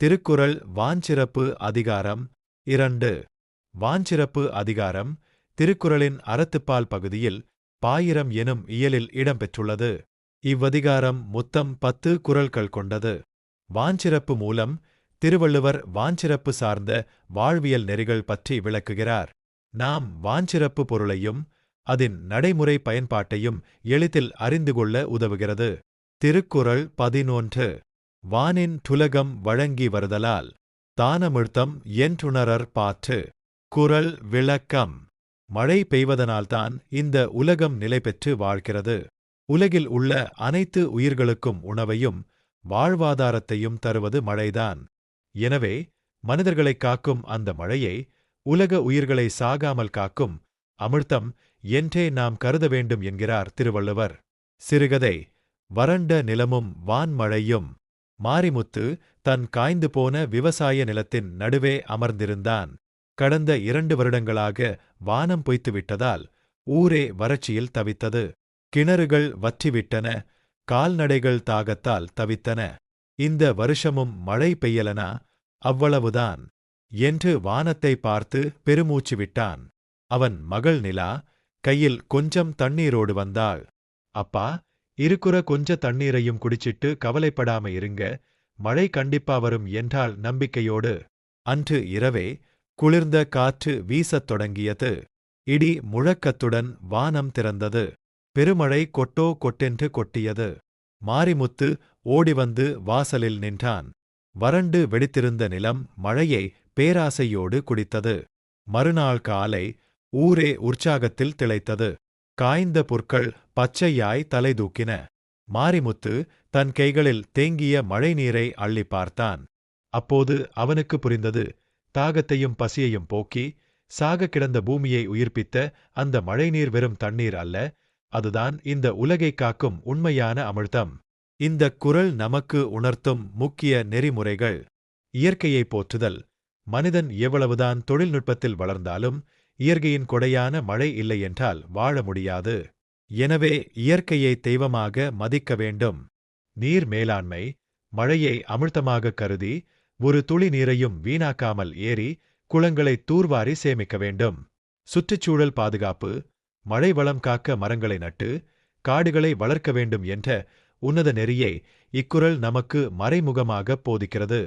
திருக்குறள் வாஞ்சிறப்பு அதிகாரம் 2. வாஞ்சிறப்பு அதிகாரம் திருக்குறளின் அறத்துப்பால் பகுதியில் பாயிரம் எனும் இயலில் இடம்பெற்றுள்ளது. இவ்வதிகாரம் மொத்தம் 10 குறள்கள் கொண்டது. வாஞ்சிறப்பு மூலம் திருவள்ளுவர் வாஞ்சிறப்பு சார்ந்த வாழ்வியல் நெறிகள் பற்றி விளக்குகிறார். நாம் வாஞ்சிறப்பு பொருளையும் அதன் நடைமுறை பயன்பாட்டையும் எளிதில் அறிந்து கொள்ள உதவுகிறது. திருக்குறள் 11. வானின் துலகம் வழங்கி வருதலால் தானமிழ்த்தம் என்றுணரற் பாற்று. குறள் விளக்கம். மழை பெய்வதனால்தான் இந்த உலகம் நிலை பெற்று வாழ்கிறது. உலகில் உள்ள அனைத்து உயிர்களுக்கும் உணவையும் வாழ்வாதாரத்தையும் தருவது மழைதான். எனவே மனிதர்களைக் காக்கும் அந்த மழையை உலக உயிர்களை சாகாமல் காக்கும் அமிழ்த்தம் என்றே நாம் கருத வேண்டும் என்கிறார் திருவள்ளுவர். சிறுகதை. வறண்ட நிலமும் வான்மழையும். மாரிமுத்து தன் காய்ந்து போன விவசாய நிலத்தின் நடுவே அமர்ந்திருந்தான். கடந்த 2 வருடங்களாக வானம் பொய்த்துவிட்டதால் ஊரே வறட்சியில் தவித்தது. கிணறுகள் வற்றிவிட்டன. கால்நடைகள் தாகத்தால் தவித்தன. இந்த வருஷமும் மழை பெய்யலனா? அவ்வளவுதான் என்று வானத்தை பார்த்து பெருமூச்சு விட்டான். அவன் மகள் நிலா கையில் கொஞ்சம் தண்ணீரோடு வந்தாள். அப்பா, இருக்குற கொஞ்ச தண்ணீரையும் குடிச்சிட்டு கவலைப்படாம இருங்க, மழை கண்டிப்பா வரும் என்றாள் நம்பிக்கையோடு. அன்று இரவே குளிர்ந்த காற்று வீசத் தொடங்கியது. இடி முழக்கத்துடன் வானம் திறந்தது. பெருமழை கொட்டோ கொட்டென்று கொட்டியது. மாரிமுத்து ஓடிவந்து வாசலில் நின்றான். வறண்டு வெடித்திருந்த நிலம் மழையை பேராசையோடு குடித்தது. மறுநாள் காலை ஊரே உற்சாகத்தில் திளைத்தது. காய்ந்த புற்கள் பச்சையாய் தலைதூக்கின. மாரிமுத்து தன் கைகளில் தேங்கிய மழைநீரை அள்ளி பார்த்தான். அப்போது அவனுக்கு புரிந்தது, தாகத்தையும் பசியையும் போக்கி சாக கிடந்த பூமியை உயிர்ப்பித்த அந்த மழைநீர் வெறும் தண்ணீர் அல்ல, அதுதான் இந்த உலகைக் காக்கும் உண்மையான அமிழ்தம். இந்தக் குறள் நமக்கு உணர்த்தும் முக்கிய நெறிமுறைகள். இயற்கையை போற்றுதல். மனிதன் எவ்வளவுதான் தொழில்நுட்பத்தில் வளர்ந்தாலும் இயற்கையின் கொடையான மழை இல்லையென்றால் வாழ முடியாது. எனவே இயற்கையை தெய்வமாக மதிக்க வேண்டும். நீர் மேலாண்மை. மழையை அமிழ்தமாக கருதி ஒரு துளி நீரையும் வீணாக்காமல் ஏரி குளங்களை தூர்வாரி சேமிக்க வேண்டும். சுற்றுச்சூழல் பாதுகாப்பு. மழை வளம் காக்க மரங்களை நட்டு காடுகளை வளர்க்க வேண்டும் என்ற உன்னத நெறியை இக்குறள் நமக்கு மறைமுகமாக போதிக்கிறது.